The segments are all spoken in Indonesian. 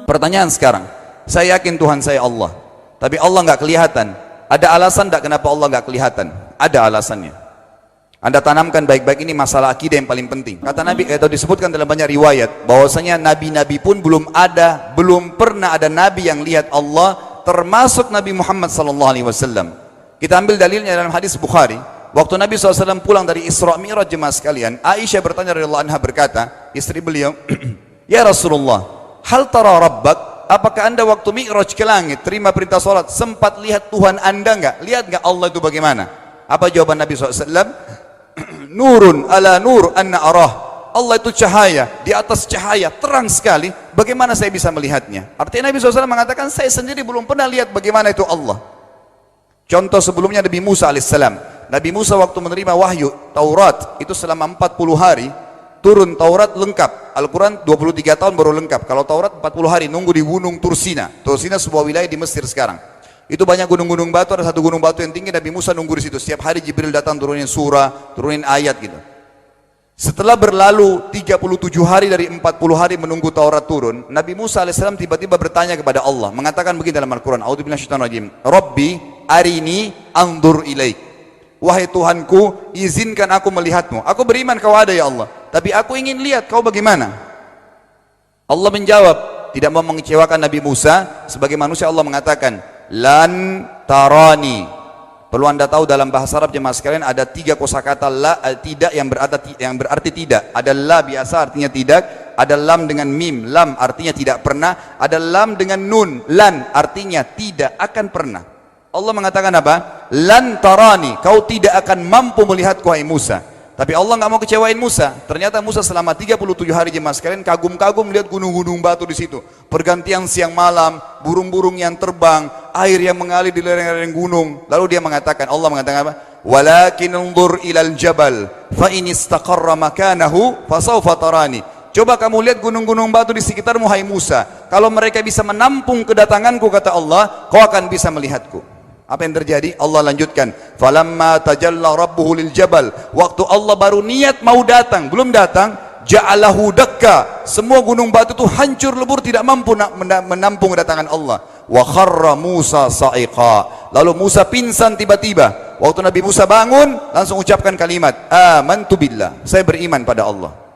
Pertanyaan sekarang, saya yakin Tuhan saya Allah, tapi Allah nggak kelihatan. Ada alasan tidak kenapa Allah nggak kelihatan? Ada alasannya. Anda tanamkan baik-baik, ini masalah akidah yang paling penting. Kata Nabi, atau disebutkan dalam banyak riwayat, bahwasanya nabi-nabi pun belum pernah ada nabi yang lihat Allah, termasuk Nabi Muhammad SAW. Kita ambil dalilnya dalam hadis Bukhari. Waktu Nabi SAW pulang dari Isra Mi'raj, jemaah sekalian, Aisyah bertanya radhiyallahu anha, berkata, istri beliau, ya Rasulullah, hal tara rabbak? Apakah anda waktu Mi'raj ke langit, terima perintah salat, sempat lihat Tuhan anda enggak? Lihat enggak Allah itu bagaimana? Apa jawaban Nabi SAW? Nurun ala nur anna arah. Allah itu cahaya, di atas cahaya, terang sekali. Bagaimana saya bisa melihatnya? Artinya Nabi SAW mengatakan, saya sendiri belum pernah lihat bagaimana itu Allah. Contoh sebelumnya Nabi Musa alaihissalam. Nabi Musa waktu menerima wahyu Taurat itu selama 40 hari turun Taurat lengkap. Al-Quran 23 tahun baru lengkap. Kalau Taurat 40 hari nunggu di gunung Tursina. Tursina sebuah wilayah di Mesir sekarang. Itu banyak gunung-gunung batu, ada satu gunung batu yang tinggi, Nabi Musa nunggu di situ. Setiap hari Jibril datang turunin surah, turunin ayat gitu. Setelah berlalu 37 hari dari 40 hari menunggu Taurat turun, Nabi Musa alaihissalam tiba-tiba bertanya kepada Allah, mengatakan begini dalam Al-Quran, A'udzu billahi minasyaitonir rajim, Rabbi arini anzur ilaik. Wahai Tuhanku, izinkan aku melihatmu. Aku beriman kau ada ya Allah, tapi aku ingin lihat kau bagaimana. Allah menjawab, tidak mau mengecewakan Nabi Musa. Sebagai manusia Allah mengatakan, lan tarani. Perlu anda tahu dalam bahasa Arab jemaah sekalian ada 3 kosakata la, tidak yang berarti tidak. Ada la biasa artinya tidak, ada lam dengan mim, lam artinya tidak pernah, ada lam dengan nun, lan artinya tidak akan pernah. Allah mengatakan apa? Lan tarani, kau tidak akan mampu melihatku hai Musa. Tapi Allah nggak mau kecewain Musa. Ternyata Musa selama 37 hari jemaah sekalian kagum-kagum melihat gunung-gunung batu di situ. Pergantian siang malam, burung-burung yang terbang, air yang mengalir di lereng-lereng gunung. Lalu dia mengatakan, Allah mengatakan apa? Walakin unzur ilal jabal fa in istaqarra makanahu fasawfa tarani. Coba kamu lihat gunung-gunung batu di sekitarmu hai Musa. Kalau mereka bisa menampung kedatanganku, kata Allah, kau akan bisa melihatku. Apa yang terjadi? Allah lanjutkan, falamma tajalla rabbuhu lil jabal. Waktu Allah baru niat mau datang, belum datang, ja'alahu dakka. Semua gunung batu itu hancur lebur, tidak mampu menampung kedatangan Allah. Wa kharra Musa sa'iqa. Lalu Musa pingsan tiba-tiba. Waktu Nabi Musa bangun, langsung ucapkan kalimat, amantu billah. Saya beriman pada Allah.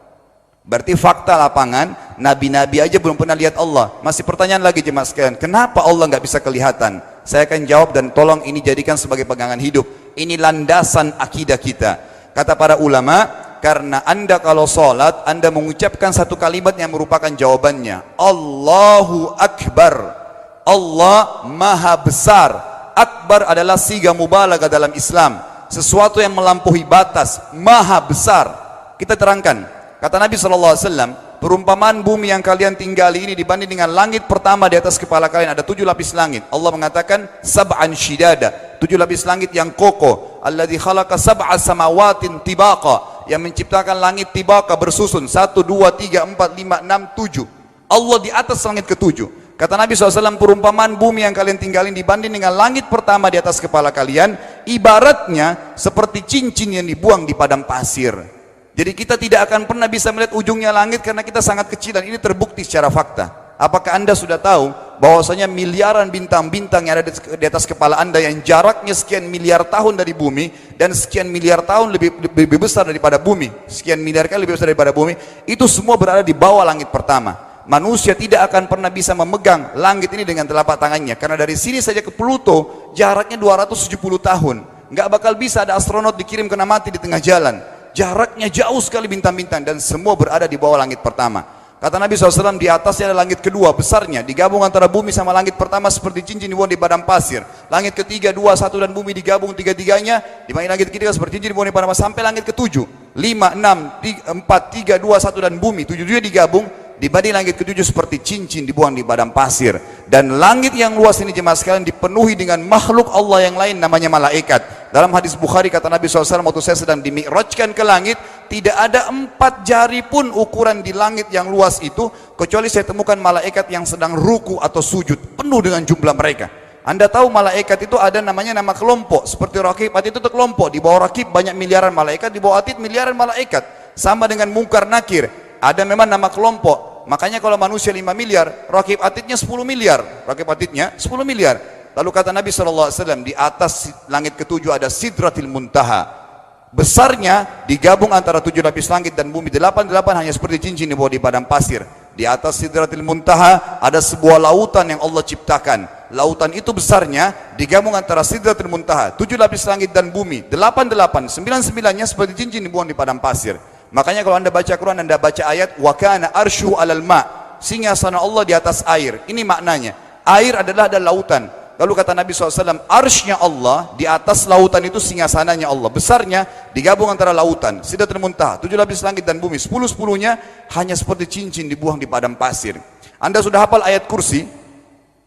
Berarti fakta lapangan, nabi-nabi aja belum pernah lihat Allah. Masih pertanyaan lagi jemaah sekalian, kenapa Allah nggak bisa kelihatan? Saya akan jawab dan tolong ini jadikan sebagai pegangan hidup. Ini landasan akidah kita. Kata para ulama, karena anda kalau sholat, anda mengucapkan satu kalimat yang merupakan jawabannya. Allahu Akbar. Allah Maha Besar. Akbar adalah siga mubalaghah dalam Islam. Sesuatu yang melampaui batas, Maha Besar. Kita terangkan. Kata Nabi SAW, perumpamaan bumi yang kalian tinggali ini dibanding dengan langit pertama di atas kepala kalian ada 7 lapis langit. Allah mengatakan sab'an shidada, 7 lapis langit yang kokoh. Alladzi khalaqa sab'a samawatin tibaqa, yang menciptakan langit tibaqa bersusun 1, 2, 3, 4, 5, 6, 7. Allah di atas langit ke-7. Kata Nabi SAW, perumpamaan bumi yang kalian tinggalin dibanding dengan langit pertama di atas kepala kalian, ibaratnya seperti cincin yang dibuang di padang pasir. Jadi kita tidak akan pernah bisa melihat ujungnya langit karena kita sangat kecil, dan ini terbukti secara fakta. Apakah anda sudah tahu bahwasanya miliaran bintang-bintang yang ada di atas kepala anda yang jaraknya sekian miliar tahun dari bumi dan sekian miliar tahun lebih besar daripada bumi, sekian miliar kali lebih besar daripada bumi, itu semua berada di bawah langit pertama. Manusia tidak akan pernah bisa memegang langit ini dengan telapak tangannya, karena dari sini saja ke Pluto jaraknya 270 tahun. Nggak bakal bisa ada astronot dikirim kena mati di tengah jalan. Jaraknya jauh sekali bintang-bintang, dan semua berada di bawah langit pertama. Kata Nabi SAW, di atasnya ada langit kedua besarnya, digabung antara bumi sama langit pertama seperti cincin dibuang di padang pasir. Langit ketiga, 2, 1 dan bumi digabung tiga-tiganya, di mana langit ketiga seperti cincin dibuang di padang pasir, sampai langit ke-7, 5, 6, 4, 3, 2, 1 dan bumi 7 digabung, dibanding langit ke-7 seperti cincin dibuang di padang pasir. Dan langit yang luas ini jemaah sekalian dipenuhi dengan makhluk Allah yang lain namanya malaikat. Dalam hadis Bukhari kata Nabi SAW, waktu saya sedang dimi'rajkan ke langit, tidak ada 4 jari pun ukuran di langit yang luas itu, kecuali saya temukan malaikat yang sedang ruku atau sujud, penuh dengan jumlah mereka. Anda tahu malaikat itu ada namanya nama kelompok, seperti Rakib, Atid itu kelompok. Di bawah Rakib banyak miliaran malaikat, di bawah Atid miliaran malaikat. Sama dengan Munkar Nakir, ada memang nama kelompok. Makanya kalau manusia 5 miliar, rakib atidnya 10 miliar. Rakib atidnya 10 miliar. Lalu kata Nabi SAW, di atas langit ketujuh ada Sidratil Muntaha. Besarnya digabung antara 7 lapis langit dan bumi. 8 hanya seperti cincin di bawah di padang pasir. Di atas Sidratil Muntaha ada sebuah lautan yang Allah ciptakan. Lautan itu besarnya digabung antara Sidratil Muntaha, 7 lapis langit dan bumi. 9 9-nya seperti cincin dibuang di padang pasir. Makanya kalau anda baca Quran, anda baca ayat wa kana arsyu 'alal ma', singgasana Allah di atas air. Ini maknanya, air adalah ada lautan. Lalu kata Nabi SAW, arsy-nya Allah di atas lautan itu singgasananya Allah. Besarnya digabung antara lautan, Sidratul Muntaha, 7 lapis langit dan bumi. 10-10-nya hanya seperti cincin dibuang di padang pasir. Anda sudah hafal ayat kursi?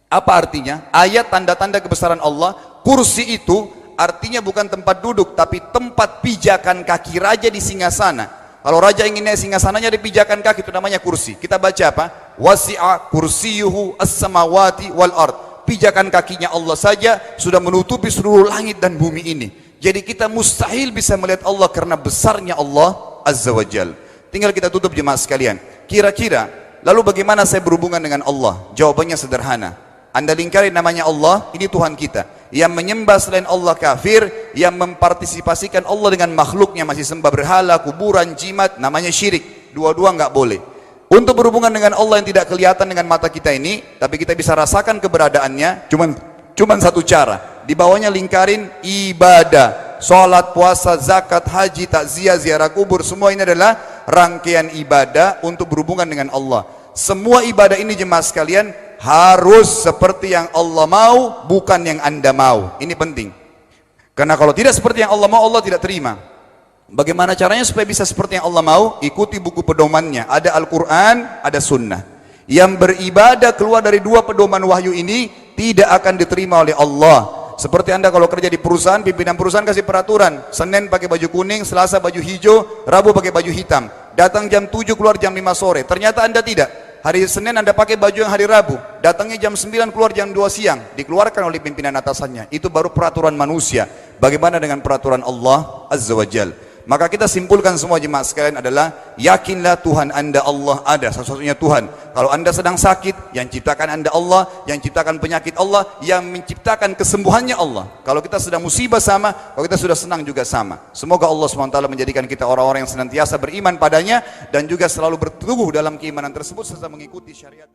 Apa artinya? Ayat tanda-tanda kebesaran Allah. Kursi itu artinya bukan tempat duduk, tapi tempat pijakan kaki raja di singgasana. Kalau raja ingin naik singgasananya di pijakan kaki, itu namanya kursi. Kita baca apa? Wasi'a kursiyuhu as-samawati wal ard. Pijakan kakinya Allah saja sudah menutupi seluruh langit dan bumi ini. Jadi kita mustahil bisa melihat Allah karena besarnya Allah Azza wa Jal. Tinggal kita tutup jemaah sekalian. Kira-kira, lalu bagaimana saya berhubungan dengan Allah? Jawabannya sederhana. Anda lingkari namanya Allah, ini Tuhan kita. Yang menyembah selain Allah kafir, yang mempartisipasikan Allah dengan makhluknya, masih sembah berhala, kuburan, jimat, namanya syirik. Dua-dua nggak boleh. Untuk berhubungan dengan Allah yang tidak kelihatan dengan mata kita ini, tapi kita bisa rasakan keberadaannya, cuman satu cara. Di bawahnya lingkarin ibadah, sholat, puasa, zakat, haji, takziah, ziarah kubur. Semua ini adalah rangkaian ibadah untuk berhubungan dengan Allah. Semua ibadah ini jemaah sekalian harus seperti yang Allah mau, bukan yang anda mau. Ini penting. Karena kalau tidak seperti yang Allah mau, Allah tidak terima. Bagaimana caranya supaya bisa seperti yang Allah mau? Ikuti buku pedomannya. Ada Al-Quran, ada Sunnah. Yang beribadah keluar dari 2 pedoman wahyu ini tidak akan diterima oleh Allah. Seperti anda kalau kerja di perusahaan, pimpinan perusahaan kasih peraturan, Senin pakai baju kuning, Selasa baju hijau, Rabu pakai baju hitam. Datang jam 7, keluar jam 5 sore. Ternyata anda tidak. Hari Senin anda pakai baju yang hari Rabu, datangnya jam 9, keluar jam 2 siang, dikeluarkan oleh pimpinan atasannya. Itu baru peraturan manusia. Bagaimana dengan peraturan Allah Azza wa Jal? Maka kita simpulkan semua jemaah sekalian adalah, yakinlah Tuhan anda Allah ada, satu-satunya Tuhan. Kalau anda sedang sakit, yang ciptakan anda Allah, yang ciptakan penyakit Allah, yang menciptakan kesembuhannya Allah. Kalau kita sedang musibah sama, kalau kita sudah senang juga sama. Semoga Allah SWT menjadikan kita orang-orang yang senantiasa beriman padanya, dan juga selalu berteguh dalam keimanan tersebut serta mengikuti syariat.